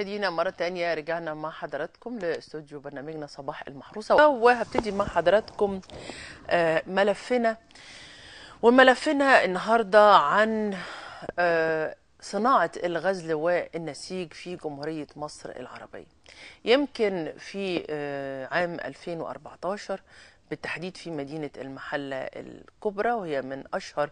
مشاهدينا مرة تانية رجعنا مع حضراتكم لاستوديو برنامجنا صباح المحروسة، وهبتدي مع حضراتكم ملفنا النهاردة عن صناعة الغزل والنسيج في جمهورية مصر العربية. يمكن في عام 2014 بالتحديد في مدينة المحلة الكبرى، وهي من أشهر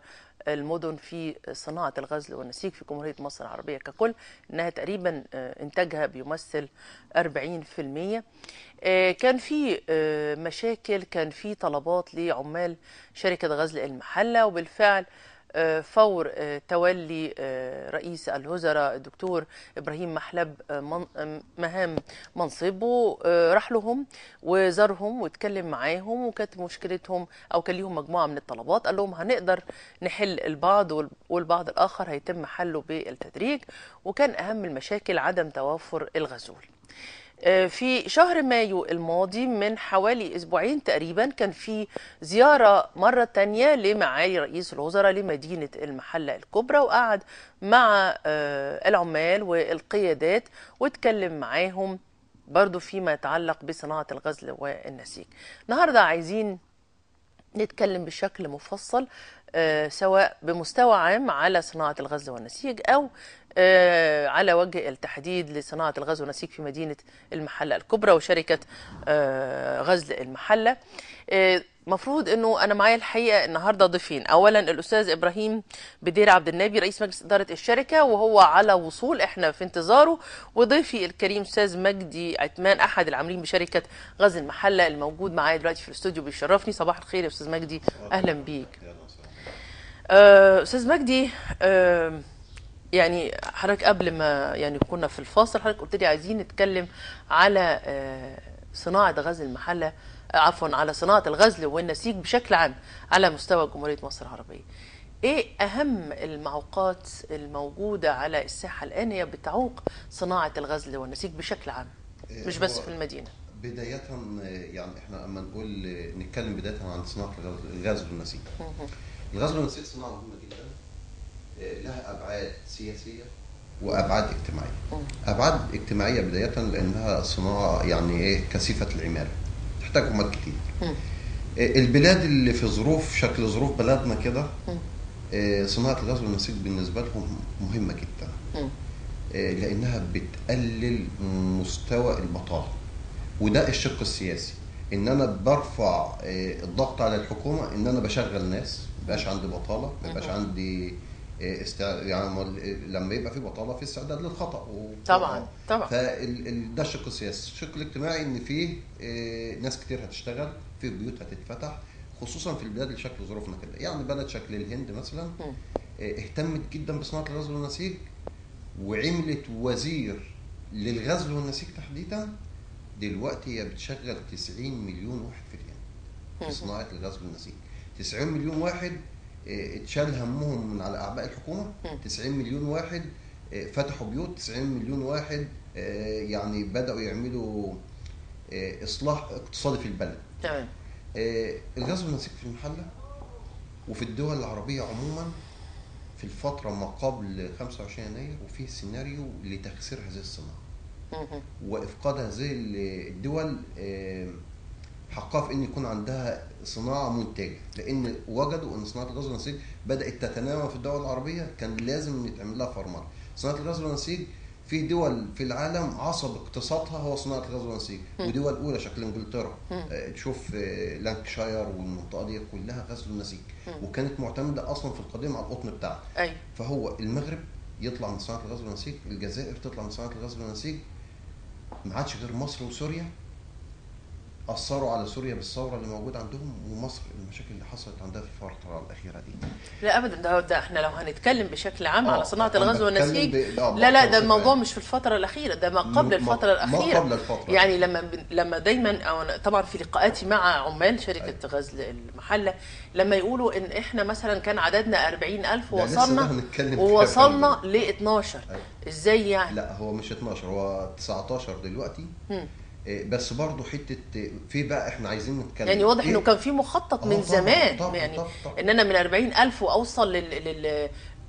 المدن في صناعة الغزل والنسيج في جمهورية مصر العربية ككل، إنها تقريبا إنتاجها بيمثل 40%. كان في مشاكل، كان في طلبات لعمال شركة غزل المحلة، وبالفعل فور تولي رئيس الوزراء الدكتور إبراهيم محلب مهام منصبه راح لهم وزارهم واتكلم معاهم، وكانت مشكلتهم أو كان ليهم مجموعة من الطلبات، قال لهم هنقدر نحل البعض والبعض الآخر هيتم حله بالتدريج. وكان أهم المشاكل عدم توافر الغزول. في شهر مايو الماضي من حوالي أسبوعين تقريبا كان في زيارة مرة تانية لمعالي رئيس الوزراء لمدينة المحلة الكبرى، وقعد مع العمال والقيادات واتكلم معاهم برضو فيما يتعلق بصناعة الغزل والنسيج. النهاردة عايزين نتكلم بشكل مفصل سواء بمستوى عام على صناعة الغزل والنسيج أو على وجه التحديد لصناعة الغزل والنسيج في مدينة المحلة الكبرى وشركة غزل المحلة. مفروض انه انا معايا الحقيقه النهارده ضيفين. اولا الاستاذ ابراهيم بدير عبد النبي رئيس مجلس اداره الشركه وهو على وصول، احنا في انتظاره. وضيفي الكريم استاذ مجدي عثمان احد العاملين بشركه غزل المحله الموجود معايا دلوقتي في الاستوديو بيشرفني. صباح الخير يا استاذ مجدي، اهلا بيك. استاذ مجدي، يعني حضرتك قبل ما كنا في الفاصل حضرتك قلت لي عايزين نتكلم على صناعه غزل المحله، عفوا على صناعه الغزل والنسيج بشكل عام على مستوى جمهوريه مصر العربيه. ايه اهم المعوقات الموجوده على الساحه الان هي بتعوق صناعه الغزل والنسيج بشكل عام، مش بس في المدينه؟ بدايه يعني احنا اما نتكلم بدايه عن صناعه الغزل والنسيج. الغزل والنسيج صناعه مهمه جدا، لها ابعاد سياسيه وابعاد اجتماعيه. ابعاد اجتماعيه بدايه لانها صناعه كثيفه العماله، تحتاج عمال كتير. البلاد اللي في شكل ظروف بلدنا كده، صناعه الغزل والنسيج بالنسبه لهم مهمه جدا، لانها بتقلل مستوى البطاله، وده الشق السياسي. ان انا برفع الضغط على الحكومه ان انا بشغل ناس، مبقاش عندي بطاله، مبقاش عندي لما يبقى في بطاله في استعداد للخطا طبعا. ده الشق السياسي. الشق الاجتماعي ان فيه ناس كتير هتشتغل، في بيوت هتتفتح، خصوصا في البلاد اللي شكل ظروفنا كده. بلد شكل الهند مثلا اهتمت جدا بصناعه الغزل والنسيج، وعملت وزير للغزل والنسيج تحديدا. دلوقتي هي بتشغل 90 مليون واحد في الهند في صناعه الغزل والنسيج. 90 مليون واحد اتشال همهم من على اعباء الحكومه. 90 مليون واحد فتحوا بيوت. 90 مليون واحد بداوا يعملوا اصلاح اقتصادي في البلد. تمام. الغزل والنسيج في المحله وفي الدول العربيه عموما في الفتره ما قبل 25 يناير وفيه سيناريو لتخسير هذه الصناعه وافقاد هذه الدول حقها في ان يكون عندها صناعه منتجه، لان وجدوا ان صناعه الغزل والنسيج بدات تتنامى في الدول العربيه، كان لازم يتعمل لها فرمله. صناعه الغزل والنسيج في دول في العالم عصب اقتصادها هو صناعه الغزل والنسيج، ودول اولى شكل انجلترا، تشوف لانكشاير والمنطقه دي كلها غزل ونسيج، وكانت معتمده اصلا في القديم على القطن بتاعها. فهو المغرب يطلع من صناعه الغزل والنسيج، الجزائر تطلع من صناعه الغزل والنسيج، ما عادش غير مصر وسوريا أثروا على سوريا بالثورة اللي موجودة عندهم، ومصر المشاكل اللي حصلت عندها في الفترة الأخيرة دي. لا أبدا، ده احنا لو هنتكلم بشكل عام على صناعة الغزل والنسيج لا ده الموضوع مش في الفترة الأخيرة، ده ما قبل الفترة الأخيرة. ما قبل الفترة لما دايما أو طبعا في لقاءاتي مع عمال شركة غزل المحلة لما يقولوا إن احنا مثلا كان عددنا 40,000 ووصلنا ل 12. إزاي يعني؟ لا هو مش 12، هو 19 دلوقتي. بس برضه حته في بقى احنا عايزين نتكلم، واضح انه كان في مخطط من زمان. طبعًا. ان انا من 40,000 واوصل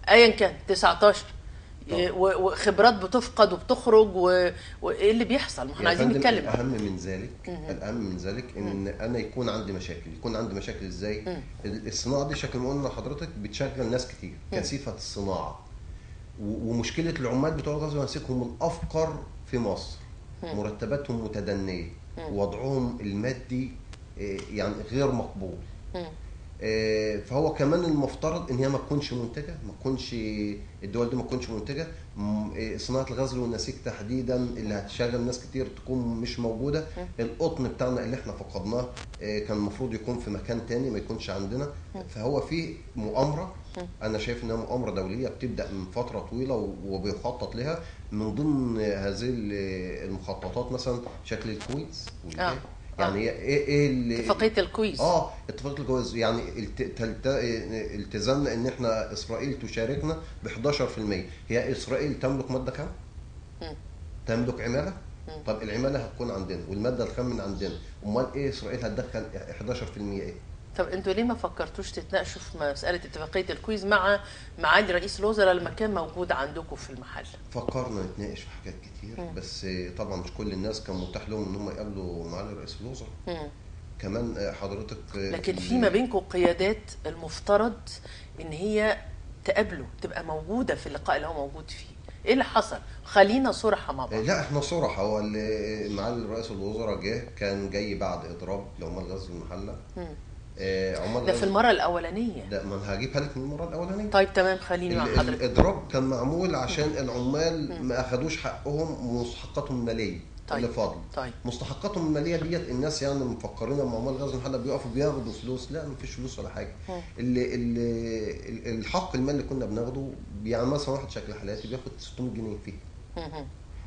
ايا كان 19. وخبرات بتفقد وبتخرج، وايه اللي بيحصل؟ ما احنا عايزين نتكلم. الاهم من ذلك ان انا يكون عندي مشاكل ازاي؟ الصناعه دي شكل ما قلنا لحضرتك بتشغل ناس كتير، كثيفه الصناعه، ومشكله العمال بتوع الغزل والنسيج هم الافقر في مصر، مرتباتهم متدنيه، ووضعهم المادي يعني غير مقبول. فهو كمان المفترض ان هي ما تكونش منتجه، الدول دي ما تكونش منتجه. صناعه الغزل والنسيج تحديدا اللي هتشغل ناس كتير تكون مش موجوده. القطن بتاعنا اللي احنا فقدناه كان المفروض يكون في مكان تاني، ما يكونش عندنا. فهو في مؤامره، انا شايف انها مؤامره دوليه بتبدا من فتره طويله وبيخطط لها. من ضمن هذه المخططات مثلا شكل الكويز يعني ايه اتفاقيه الكويز. اتفاقيه الكويز يعني التزمنا ان احنا اسرائيل تشاركنا ب 11%. هي اسرائيل تملك ماده كام؟ تملك عماله. طب العماله هتكون عندنا والماده الخام من عندنا، امال ايه اسرائيل هتدخل 11% ايه؟ طب انتوا ليه ما فكرتوش تتناقشوا في مساله اتفاقيه الكويز مع معالي رئيس الوزراء لما كان موجود عندكم في المحل؟ فكرنا نتناقش في حاجات كتير، بس طبعا مش كل الناس كان متاح لهم ان هم يقابلوا معالي رئيس الوزراء. كمان حضرتك لكن في ما بينكم قيادات المفترض ان هي تقابله، تبقى موجوده في اللقاء اللي هو موجود فيه. ايه اللي حصل؟ خلينا صراحه مع بعض. لا احنا صراحه، هو اللي معالي رئيس الوزراء كان جاي بعد اضراب لعمال غزل المحله. ده في المره الاولانيه. ده ما انا هجيبها لك من المره الاولانيه. طيب تمام، خليني مع حضرتك. الاضراب كان معمول عشان العمال ما اخدوش حقهم ومستحقاتهم الماليه. اللي فاضل. مستحقاتهم الماليه ديت الناس يعني مفكرين ان عمال غزل المحله بيقفوا بياخدوا فلوس. لا، ما فيش فلوس ولا حاجه. الحق المالي اللي كنا بناخده، يعني مثلا واحد شكل حالاتي بياخد 600 جنيه فيه.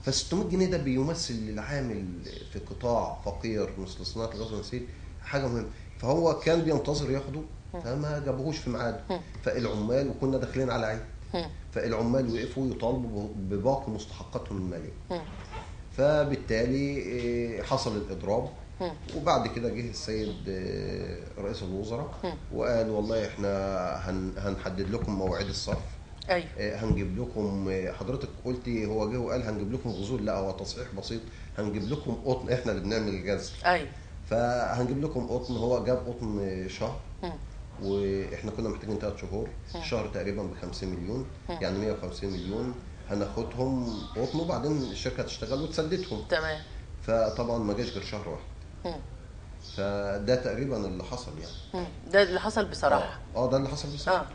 ف 600 جنيه ده بيمثل للعامل في قطاع فقير مثل صناعه الغزل والنسيج حاجه مهمه. فهو كان بينتظر ياخده فما جابوهوش في ميعاده. فالعمال، وكنا داخلين على عيد، فالعمال وقفوا يطالبوا بباقي مستحقاتهم الماليه. فبالتالي حصل الاضراب. وبعد كده جه السيد رئيس الوزراء وقال والله احنا هنحدد لكم مواعيد الصرف. ايوه. هنجيب لكم، حضرتك قلتي هو جه وقال هنجيب لكم غزول. لا، هو تصحيح بسيط، هنجيب لكم قطن، احنا اللي بنعمل الجزر. ايوه. فهنجيب لكم قطن. هو جاب قطن شهر، واحنا كنا محتاجين 3 شهور. الشهر تقريبا ب50 مليون، يعني 150 مليون هناخدهم قطن، وبعدين الشركه هتشتغل وتسددهم. تمام. فطبعا ما جاش غير شهر واحد. فده تقريبا اللي حصل يعني. ده اللي حصل بصراحه. ده اللي حصل بصراحه.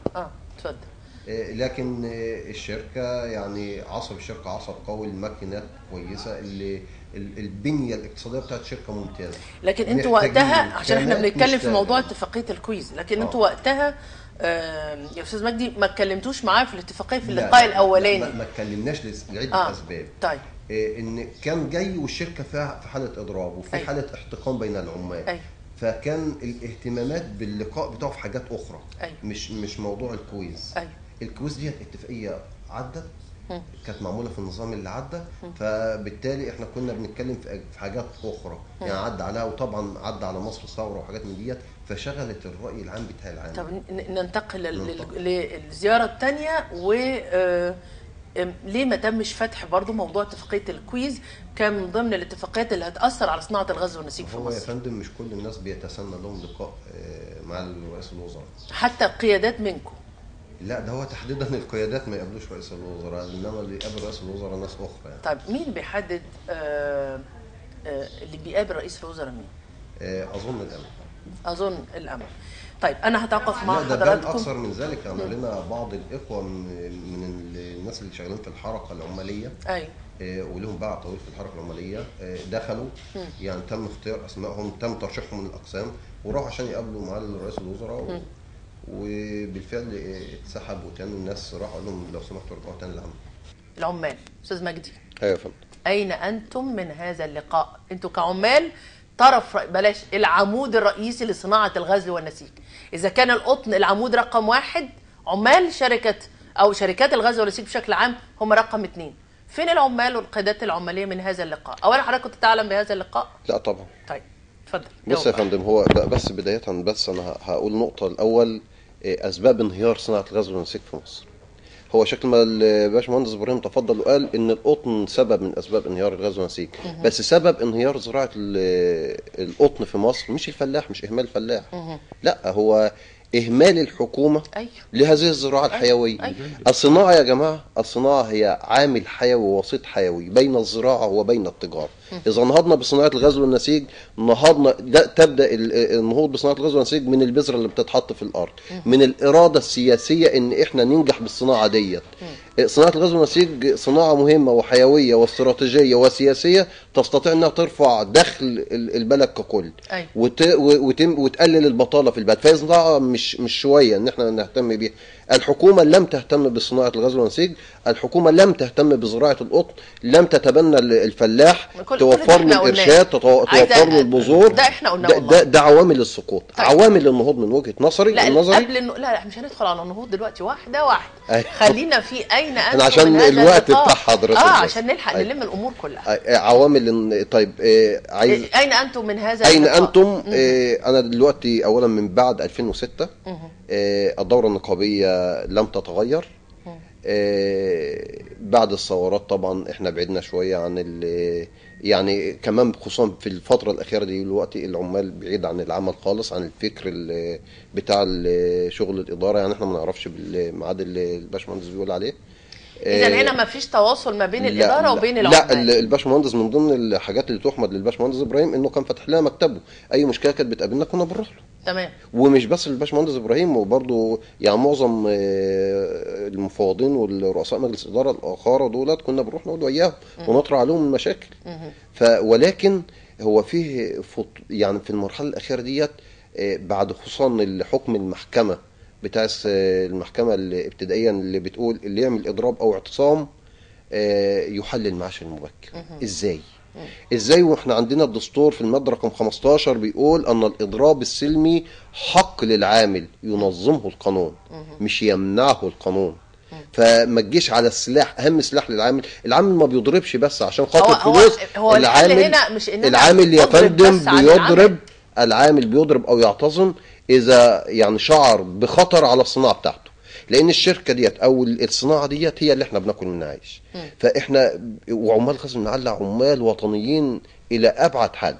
اتفضل. لكن الشركه يعني عصب الشركه عصب قوي، الماكينات كويسه، اللي البنيه الاقتصاديه بتاعت الشركه ممتازه. لكن انتوا وقتها، عشان احنا بنتكلم في موضوع اتفاقيه الكويز، لكن انتوا وقتها يا استاذ مجدي ما اتكلمتوش معاه في الاتفاقيه في اللقاء الاولاني؟ ما اتكلمناش لعده اسباب. طيب. ان كان جاي والشركه فيها في حاله اضراب، وفي حاله احتقان بين العمال. فكان الاهتمامات باللقاء بتاعه في حاجات اخرى. مش موضوع الكويز. الكويز دي اتفاقيه عدت، كانت معموله في النظام اللي عدى. فبالتالي احنا كنا بنتكلم في حاجات اخرى يعني عدى عليها، وطبعا عدى على مصر ثوره وحاجات من ديت، فشغلت الراي العام بتاع العالم. طب ننتقل للزياره الثانيه. و ليه ما تمش فتح برضو موضوع اتفاقيه الكويز كان من ضمن الاتفاقيات اللي هتاثر على صناعه الغزل والنسيج في مصر؟ هو يا فندم مش كل الناس بيتسنى لهم لقاء مع رئيس الوزراء، حتى قيادات منكم. لا، ده هو تحديدا القيادات ما يقابلوش رئيس الوزراء، انما اللي يقابل رئيس الوزراء ناس اخرى يعني. طيب مين بيحدد اللي بيقابل رئيس الوزراء مين؟ اظن الامن. طيب انا هتوقف مع حضراتكم. ده اكثر من ذلك، انا لنا بعض الاخوه من الناس اللي شغالين في الحركه العماليه. ايوه. ولهم باع طويل في الحركه العماليه. دخلوا يعني تم اختيار اسمائهم، تم ترشيحهم من الاقسام، وراحوا عشان يقابلوا معالي رئيس الوزراء. وبالفعل اتسحبوا تاني. الناس راحوا قالوا لهم لو سمحتوا ارجعوا تاني للعمل. العمال. استاذ مجدي. ايوه يا فندم. اين انتم من هذا اللقاء؟ انتوا كعمال طرف، بلاش العمود الرئيسي لصناعه الغزل والنسيج. اذا كان القطن العمود رقم 1، عمال شركه او شركات الغزل والنسيج بشكل عام هم رقم 2. فين العمال والقيادات العماليه من هذا اللقاء؟ اولا حضرتك كنت تعلم بهذا اللقاء؟ لا طبعا. طيب اتفضل. بص يا فندم، هو بس بدايه انا هقول نقطه الاول، اسباب انهيار صناعه الغزل والنسيج في مصر. هو شكل ما الباشمهندس ابراهيم تفضل وقال ان القطن سبب من اسباب انهيار الغزل والنسيج، بس سبب انهيار زراعه القطن في مصر مش الفلاح، مش اهمال الفلاح، لا، هو اهمال الحكومه أيوه. لهذه الزراعه الحيويه. أيوه. الصناعه يا جماعه، الصناعه هي عامل حيوي ووسيط حيوي بين الزراعه وبين التجاره. اذا نهضنا بصناعه الغزل والنسيج، نهضنا تبدا النهوض بصناعه الغزل والنسيج من البذره اللي بتتحط في الارض، من الاراده السياسيه ان احنا ننجح بالصناعه ديت. صناعه الغزل والنسيج صناعه مهمه وحيويه واستراتيجيه وسياسيه، تستطيع انها ترفع دخل البلد ككل. أيوه. وتقلل البطاله في البلد، فهي صناعه مش شويه ان احنا نهتم بيها. الحكومه لم تهتم بصناعه الغزل والنسيج، الحكومه لم تهتم بزراعه القطن، لم تتبنى الفلاح، توفر له الارشاد، توفر له البذور. ده احنا قلنا ده عوامل السقوط. طيب. عوامل النهوض من وجهه نظري لا مش هندخل على النهوض دلوقتي واحده واحده. خلينا في اين انتم عشان من هذا الوقت بتاع حضرتك عشان نلحق نلم الامور كلها. عوامل. طيب عايز اين انتم من هذا اين انتم؟ انا دلوقتي اولا من بعد 2006 الدوره النقابيه لم تتغير. بعد الثورات طبعا احنا بعدنا شويه عن يعني كمان، خصوصا في الفتره الاخيره دي دلوقتي العمال بعيد عن العمل خالص، عن الفكر بتاع شغل الاداره. يعني احنا ما نعرفش بالميعاد اللي الباشمهندس بيقول عليه. اذا هنا ما فيش تواصل ما بين الاداره وبين العمال. لا، الباشمهندس من ضمن الحاجات اللي تحمد للباشمهندس ابراهيم انه كان فاتح لنا مكتبه، اي مشكله كانت بتقابلنا كنا بنروح له. تمام. ومش بس الباشمهندس ابراهيم، وبرده يعني معظم المفوضين والرؤساء مجلس الاداره الاخر دولت كنا بنروح نقعد وياهم ونطرح عليهم المشاكل. ولكن هو فيه يعني في المرحله الاخيره ديت بعد خصوصا حكم المحكمه بتاع المحكمه الابتدائيه اللي بتقول اللي يعمل اضراب او اعتصام يحلل المعاش المبكر. ازاي واحنا عندنا الدستور في الماده رقم 15 بيقول ان الاضراب السلمي حق للعامل ينظمه القانون، مش يمنعه القانون. فما تجيش على السلاح، اهم سلاح للعامل. العامل ما بيضربش بس عشان خاطر فلوس. هو هنا مش العامل يا فندم بيضرب، العامل بيضرب او يعتصم اذا يعني شعر بخطر على الصناعه بتاعته، لان الشركه ديت او الصناعه ديت هي اللي احنا بناكل منها عيش. فاحنا وعمال غزل المحله عمال وطنيين الى ابعد حد.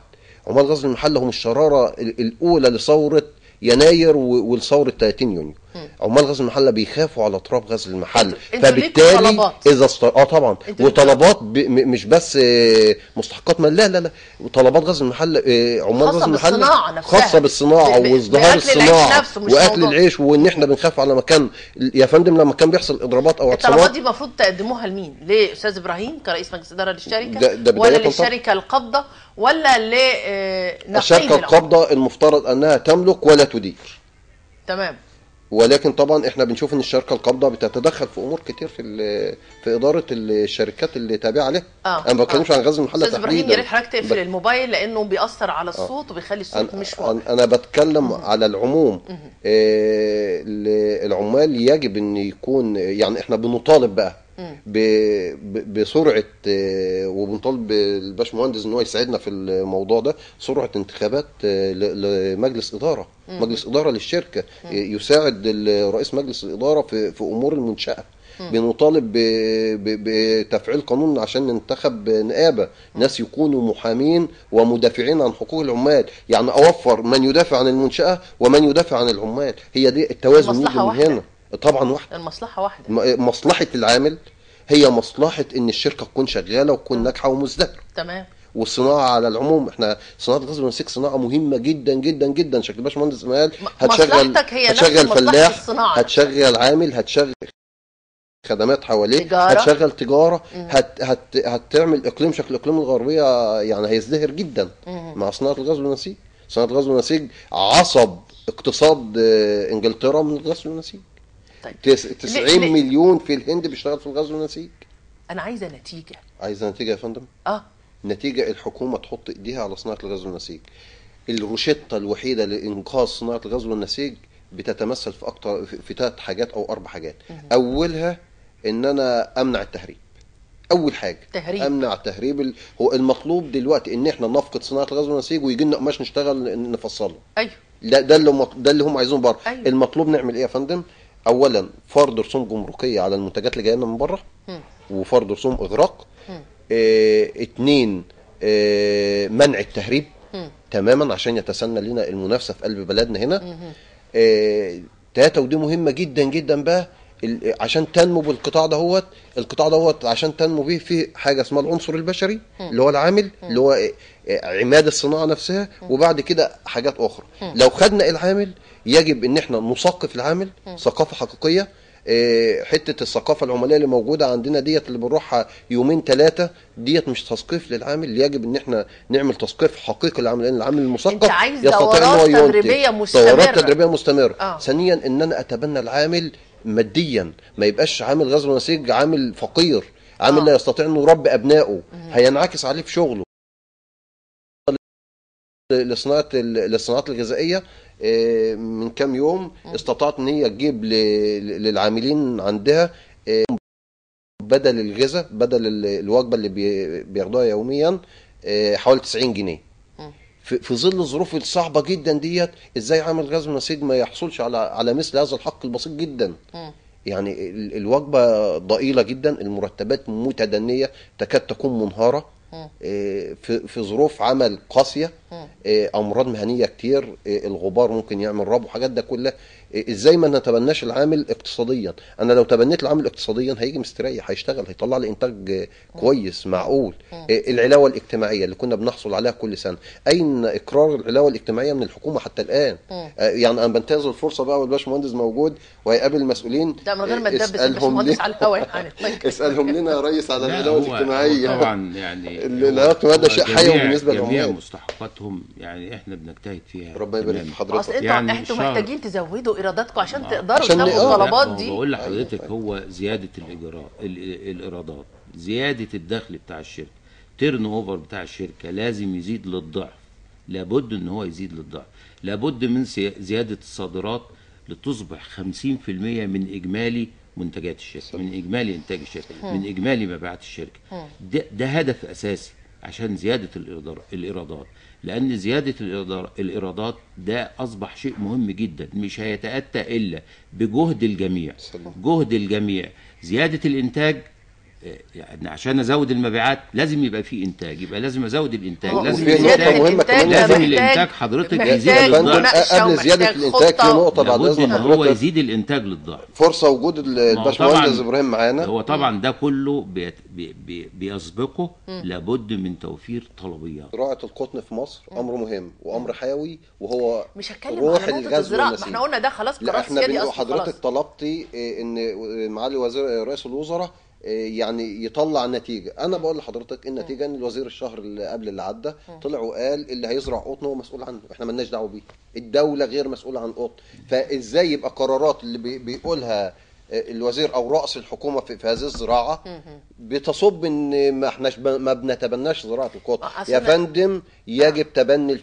عمال غزل المحله هم الشراره الاولى لثوره يناير ولثوره 30 يونيو. عمال غزل المحله بيخافوا على تراب غزل المحل. فبالتالي اذا طبعا وطلبات مش بس مستحقات مال، لا وطلبات غزل المحل، عمال غزل المحل خاصه بالصناعه وازدهار الصناعه واكل العيش، وان احنا بنخاف على مكان. يا فندم لما كان بيحصل اضرابات او اعتصامات، الطلبات دي المفروض تقدموها لمين؟ لاستاذ ابراهيم كرئيس مجلس اداره للشركه، ولا للشركه القابضه، ولا لنقيب الشركه القابضه المفترض انها تملك ولا تدير. تمام. ولكن طبعا احنا بنشوف ان الشركه القابضه بتتدخل في امور كتير في اداره الشركات اللي تابعه عليها. انا ما بتكلمش عن غزل المحله تحديدا. استاذ ابراهيم، يا ريت حضرتك تقفل الموبايل لانه بيأثر على الصوت وبيخلي الصوت مش واضح. انا بتكلم على العموم. العمال يجب ان يكون، يعني احنا بنطالب بقى بسرعه، وبنطالب الباشمهندس ان هو يساعدنا في الموضوع ده، سرعه انتخابات لمجلس اداره، مجلس اداره للشركه يساعد رئيس مجلس الاداره في امور المنشاه. بنطالب بتفعيل قانون عشان ننتخب نقابه، ناس يكونوا محامين ومدافعين عن حقوق العمال، يعني اوفر من يدافع عن المنشاه ومن يدافع عن العمال. هي دي التوازن يجي من هنا. طبعا واحده، المصلحه واحده. مصلحه العامل هي مصلحه ان الشركه تكون شغاله وتكون ناجحه ومزدهره. تمام. والصناعه على العموم، احنا صناعه الغزل والنسيج صناعه مهمه جدا جدا جدا. شكل الباشمهندس قال هتشغل فلاح، هتشغل عامل، هتشغل خدمات حواليه، هتشغل تجاره، هتعمل اقليم شكل الاقليم الغربيه، يعني هيزدهر جدا مع صناعه الغزل والنسيج. صناعه الغزل والنسيج عصب اقتصاد انجلترا من الغزل والنسيج. طيب 90 مليون في الهند بيشتغل في الغزل والنسيج. انا عايزه نتيجه. عايزه نتيجه يا فندم؟ نتيجه الحكومه تحط ايديها على صناعه الغزل والنسيج. الروشته الوحيده لانقاذ صناعه الغزل والنسيج بتتمثل في 3 حاجات او 4 حاجات. اولها ان انا امنع التهريب. اول حاجه امنع تهريب. هو المطلوب دلوقتي ان احنا نفقد صناعه الغزل والنسيج ويجي لنا قماش نشتغل نفصله. ايوه، ده اللي هم عايزينه بره. أيوة. المطلوب نعمل ايه يا فندم؟ اولا فرض رسوم جمركيه على المنتجات اللي جايه لنا من بره، وفرض رسوم اغراق. اتنين، منع التهريب تماما عشان يتسنى لنا المنافسه في قلب بلدنا هنا. تلاته، ودي مهمه جدا جدا بقى، عشان تنمو بالقطاع دهوت، القطاع دهوت عشان تنمو بيه في حاجه اسمها العنصر البشري اللي هو العامل، اللي هو عماد الصناعه نفسها، وبعد كده حاجات اخرى. لو خدنا العامل يجب ان احنا نثقف العامل ثقافه حقيقيه. حته الثقافه العماليه اللي موجوده عندنا ديت اللي بنروحها يومين ثلاثه، ديت مش تثقيف للعامل. يجب ان احنا نعمل تثقيف حقيقي للعامل، لان العامل المثقف يستطيع ان هو تدريبيه مستمره. دورات تدريبيه مستمره. ثانيا، ان انا اتبنى العامل ماديا، ما يبقاش عامل غزل ونسيج عامل فقير، عامل لا يستطيع انه يربي ابنائه، هينعكس عليه في شغله. للصناعات الغذائيه من كام يوم استطاعت ان هي تجيب للعاملين عندها بدل الغذاء، بدل الوجبه اللي بياخدوها يوميا، حوالي 90 جنيه. في ظل الظروف الصعبه جدا ديت، ازاي عامل غزل ونسيج ما يحصلش على مثل هذا الحق البسيط جدا؟ يعني الوجبه ضئيله جدا، المرتبات متدنيه تكاد تكون منهاره، في ظروف عمل قاسيه، امراض مهنيه كتير، الغبار ممكن يعمل ربو، حاجات ده كلها. ازاي ما نتبناش العامل اقتصاديا؟ انا لو تبنيت العامل اقتصاديا هيجي مستريح، هيشتغل، هيطلع لي انتاج كويس معقول. العلاوه الاجتماعيه اللي كنا بنحصل عليها كل سنه، اين اقرار العلاوه الاجتماعيه من الحكومه حتى الان؟ يعني انا بنتهز الفرصه بقى والباشمهندس موجود وهيقابل المسؤولين، ده من غير ما تدبس الباشمهندس على الهواء يعني. اسالهم لنا يا ريس على العلاوه الاجتماعيه. طبعا يعني العلاوه الاجتماعيه ده شيء حيوي بالنسبه للعمال. جميع مستحقاتهم يعني احنا بنجتهد فيها. ربنا يبارك في حضرتك. اصل يعني انتوا محتاجين تزودوا ايراداتكم عشان تقدروا عشان تنفذوا الطلبات دي. بقول لحضرتك هو زياده الايرادات، زياده الدخل بتاع الشركه، تيرن اوفر بتاع الشركه لازم يزيد للضعف، لابد ان هو يزيد للضعف، لابد من زياده الصادرات لتصبح 50% من اجمالي منتجات الشركه، من اجمالي انتاج الشركه، من اجمالي مبيعات الشركه. ده هدف اساسي عشان زياده الايرادات، لان زياده الايرادات ده اصبح شيء مهم جدا، مش هيتاتى الا بجهد الجميع. جهد الجميع، زياده الانتاج. يعني عشان ازود المبيعات لازم يبقى في انتاج، يبقى لازم ازود الانتاج، لازم الانتاج حضرتك يزيد للضعف. قبل زياده الانتاج في نقطه بعد اذن حضرتك، هو يزيد الانتاج للضعف. فرصه وجود الباشمهندس ابراهيم معانا. هو طبعا ده كله بيسبقه لابد من توفير طلبيات. زراعه القطن في مصر امر مهم وامر حيوي، وهو مش هتكلم على نقطه الزراعه، ما احنا قلنا ده خلاص قرار سيادي اصلا. حضرتك طلبتي ان معالي وزير رئيس الوزراء يعني يطلع نتيجه. انا بقول لحضرتك النتيجه ان الوزير الشهر اللي قبل اللي عدى طلع وقال اللي هيزرع قطن هو مسؤول عنه، احنا مالناش دعوه بيه، الدوله غير مسؤوله عن القطن. فازاي يبقى قرارات اللي بيقولها الوزير او راس الحكومه في هذه الزراعه بتصب ان ما بنتبناش زراعه القطن؟ يا فندم يجب تبني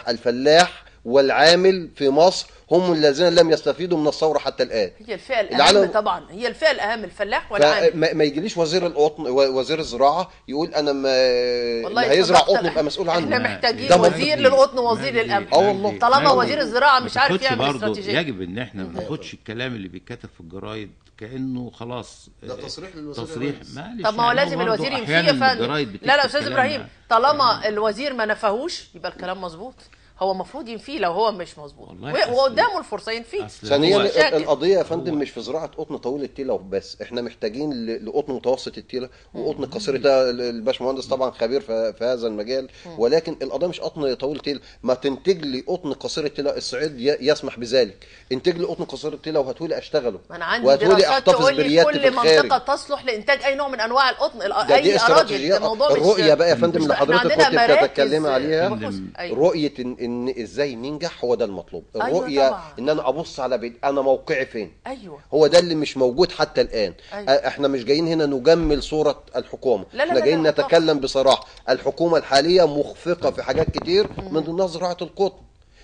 الفلاح والعامل في مصر، هم الذين لم يستفيدوا من الثوره حتى الان. هي الفئه الاهم طبعا، هي الفئه الاهم، الفلاح والعامل. ما يجيليش وزير القطن وزير الزراعه يقول انا اللي هيزرع قطن يبقى مسؤول عنه. احنا محتاجين وزير للقطن ووزير للامن. والله طالما وزير الزراعه مش عارف يعمل استراتيجيه. يجب ان احنا ما ناخدش الكلام اللي بيتكتب في الجرايد كانه خلاص ده تصريح للوزير. تصريح طب ما هو لازم الوزير ينفيه يا فندم. لا استاذ ابراهيم، طالما الوزير ما نفاهوش يبقى الكلام مظبوط. هو المفروض ينفيه لو هو مش مظبوط، وقدامه الفرصه ينفيه. ثانيا القضيه يا فندم مش في زراعه قطن طويل التيله وبس، احنا محتاجين لقطن متوسط التيله وقطن قصير. ده الباشمهندس طبعا خبير في هذا المجال، ولكن القضيه مش قطن طويل التيله. ما تنتج لي قطن قصير التيله، الصعيد يسمح بذلك، انتج لي قطن قصير التيله وهاتولي اشتغله. ما انا عندي دراسات تقول لي كل منطقه تصلح لانتاج اي نوع من انواع القطن، اي اراضي. الموضوع الرؤيه بقى يا فندم اللي حضرتك كنت بتتكلمي عليها، رؤيه ان ازاي ننجح، هو ده المطلوب. الرؤيه أيوة ان انا ابص على انا موقعي فين. ايوه هو ده اللي مش موجود حتى الان. أيوة. احنا مش جايين هنا نجمل صوره الحكومه، احنا جايين نتكلم بصراحه. الحكومه الحاليه مخفقه في حاجات كتير، من ضمنها زراعه القطن،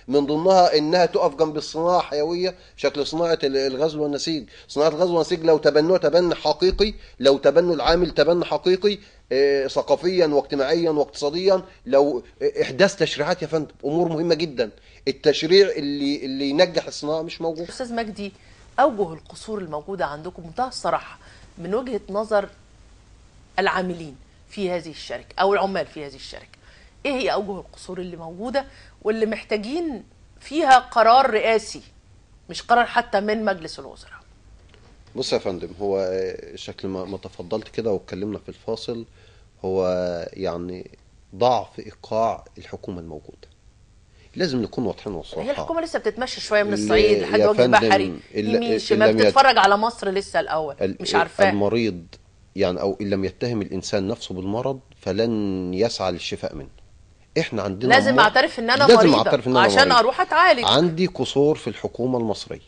من ضمنها انها تقف جنب الصناعه حيويه شكل صناعه الغزل والنسيج. صناعه الغزل والنسيج لو تبنوها تبني حقيقي، لو تبنوا العامل تبني حقيقي، ثقافيا واجتماعيا واقتصاديا، لو احداث تشريعات يا فندم، امور مهمه جدا. التشريع اللي ينجح الصناعه مش موجود. استاذ مجدي، اوجه القصور الموجوده عندكم بمنتهى الصراحه من وجهه نظر العاملين في هذه الشركه او العمال في هذه الشركه؟ ايه هي اوجه القصور اللي موجوده واللي محتاجين فيها قرار رئاسي مش قرار حتى من مجلس الوزراء؟ بص يا فندم، هو شكل ما تفضلت كده واتكلمنا في الفاصل، هو يعني ضعف ايقاع الحكومه الموجوده. لازم نكون واضحين هي وصراحه. الحكومه لسه بتتمشى شويه من الصعيد لحد يا وجه فندم، بحري، يمين شمال، بتتفرج على مصر لسه الاول مش عارفاه. المريض يعني، او ان لم يتهم الانسان نفسه بالمرض فلن يسعى للشفاء منه. احنا عندنا لازم اعترف ان انا لازم مريضه اعترف ان انا عشان مريض. اروح اتعالج. عندي قصور في الحكومه المصريه،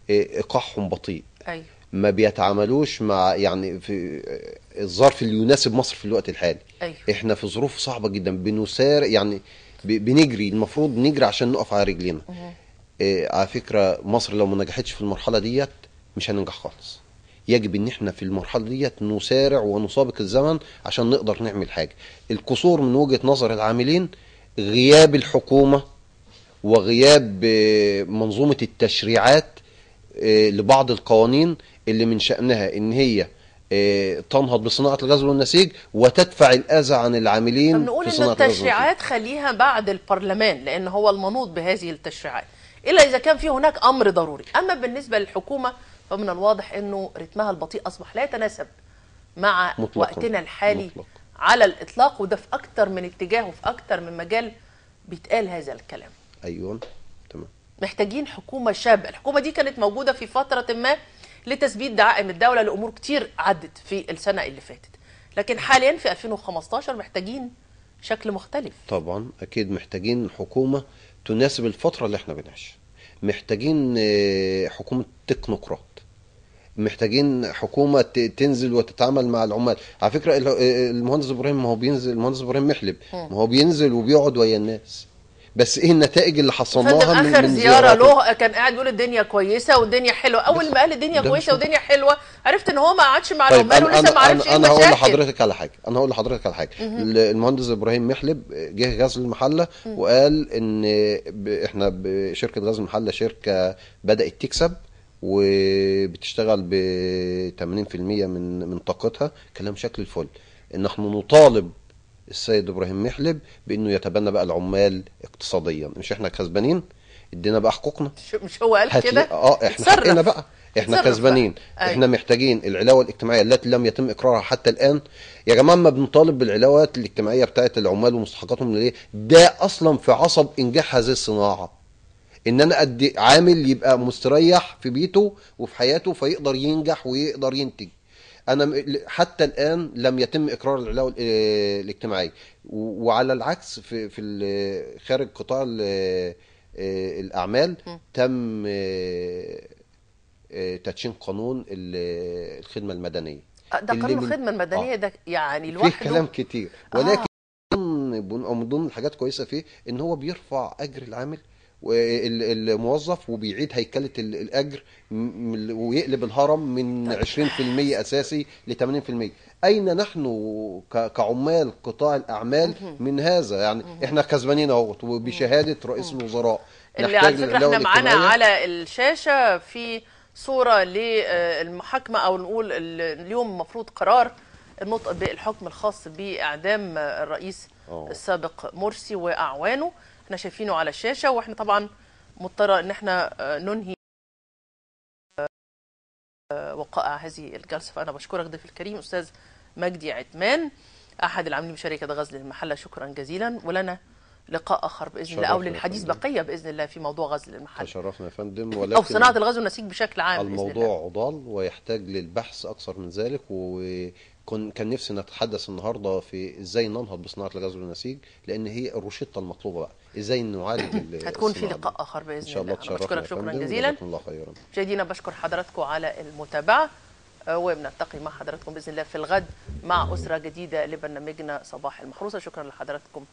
ايقاعهم بطيء، ايوه ما بيتعاملوش مع يعني في الظرف اللي يناسب مصر في الوقت الحالي. أيوه. احنا في ظروف صعبه جدا، بنسارع يعني بنجري، المفروض نجري عشان نقف على رجلينا. على فكره مصر لو ما نجحتش في المرحله ديت مش هننجح خالص. يجب ان احنا في المرحله ديت نسارع ونسابق الزمن عشان نقدر نعمل حاجه. القصور من وجهه نظر العاملين غياب الحكومه وغياب منظومه التشريعات لبعض القوانين اللي من شأنها ان هي تنهض بصناعة الغزل والنسيج وتدفع الأذى عن العاملين فبنقول في إن صناعة الغزل والنسيج. التشريعات خليها بعد البرلمان لأن هو المنوط بهذه التشريعات إلا إذا كان في هناك أمر ضروري. أما بالنسبة للحكومة فمن الواضح أنه رتمها البطيء أصبح لا يتناسب مع مطلقاً. وقتنا الحالي مطلق. على الإطلاق، وده في أكتر من اتجاه وفي أكتر من مجال بيتقال هذا الكلام. أيوة تمام. محتاجين حكومة شابة. الحكومة دي كانت موجودة في فترة ما لتثبيت دعائم الدولة لأمور كتير عدت في السنة اللي فاتت، لكن حاليا في 2015 محتاجين شكل مختلف. طبعا أكيد محتاجين حكومة تناسب الفترة اللي احنا بنعيشها. محتاجين حكومة تكنوقراط، محتاجين حكومة تنزل وتتعامل مع العمال. على فكرة المهندس إبراهيم، ما هو بينزل، المهندس إبراهيم محلب ما هو بينزل وبيقعد ويا الناس، بس ايه النتائج اللي حصلناها من اخر زيارة له كان قاعد بيقول الدنيا كويسه والدنيا حلوه. اول ما قال الدنيا كويسه والدنيا حلوه عرفت ان هو ما قعدش مع العمال ولسه ما عرفش ايه انا المشاكل. هقول لحضرتك على حاجه. المهندس ابراهيم محلب جه غزل المحله وقال ان احنا بشركه غزل المحله شركه بدات تكسب وبتشتغل ب 80% من طاقتها. كلام شكل الفل. ان احنا نطالب السيد ابراهيم محلب بانه يتبنى بقى العمال اقتصاديا. مش احنا كسبانين؟ ادينا بقى حقوقنا. مش هو قال كده؟ احنا حقنا بقى، احنا كسبانين. احنا محتاجين العلاوه الاجتماعيه التي لم يتم اقرارها حتى الان. يا جماعه ما بنطالب بالعلاوات الاجتماعيه بتاعت العمال ومستحقاتهم ليه؟ ده اصلا في عصب انجاح هذه الصناعه. ان انا ادي عامل يبقى مستريح في بيته وفي حياته فيقدر ينجح ويقدر ينتج. انا حتى الان لم يتم اقرار العلاوه الاجتماعيه. وعلى العكس في خارج قطاع الاعمال تم تدشين قانون الخدمه المدنيه. ده قانون الخدمه المدنيه ده يعني لوحده فيه كلام كتير، ولكن من ضمن الحاجات كويسه فيه ان هو بيرفع اجر العامل والموظف وبيعيد هيكله الاجر ويقلب الهرم من 20% اساسي ل 80%. اين نحن كعمال قطاع الاعمال من هذا؟ يعني احنا كسبانين اهوت وبشهاده رئيس الوزراء. اللي على فكره احنا معانا على الشاشه في صوره للمحاكمه، او نقول اليوم المفروض قرار النطق بالحكم الخاص باعدام الرئيس السابق مرسي واعوانه. احنا شايفينه على الشاشه، واحنا طبعا مضطره ان احنا ننهي وقائع هذه الجلسه. فانا بشكرك ضيف الكريم استاذ مجدي عتمان احد العاملين بشركه غزل المحله، شكرا جزيلا. ولنا لقاء اخر باذن الله، او للحديث بقيه باذن الله في موضوع غزل المحله. تشرفنا يا فندم. ولكن او صناعه الغزل والنسيج بشكل عام. الموضوع عضال ويحتاج للبحث اكثر من ذلك، كان نفسي نتحدث النهارده في ازاي ننهض بصناعه الغزل والنسيج، لان هي الروشته المطلوبه بقى ازاي نعالج. هتكون في لقاء اخر باذن الله. ان شاء الله. بشكرك شكرا جزيلا. الله خيرا. مشاهدينا بشكر حضراتكم على المتابعه، وبنلتقي مع حضراتكم باذن الله في الغد مع اسره جديده لبرنامجنا صباح المحروسه. شكرا لحضراتكم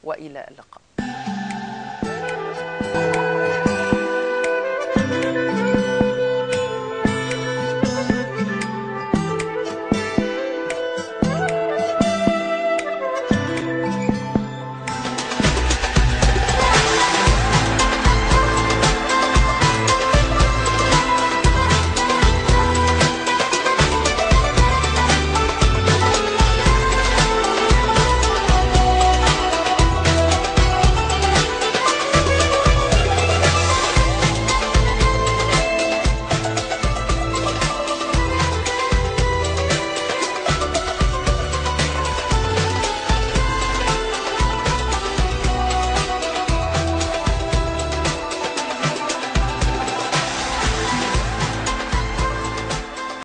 والى اللقاء.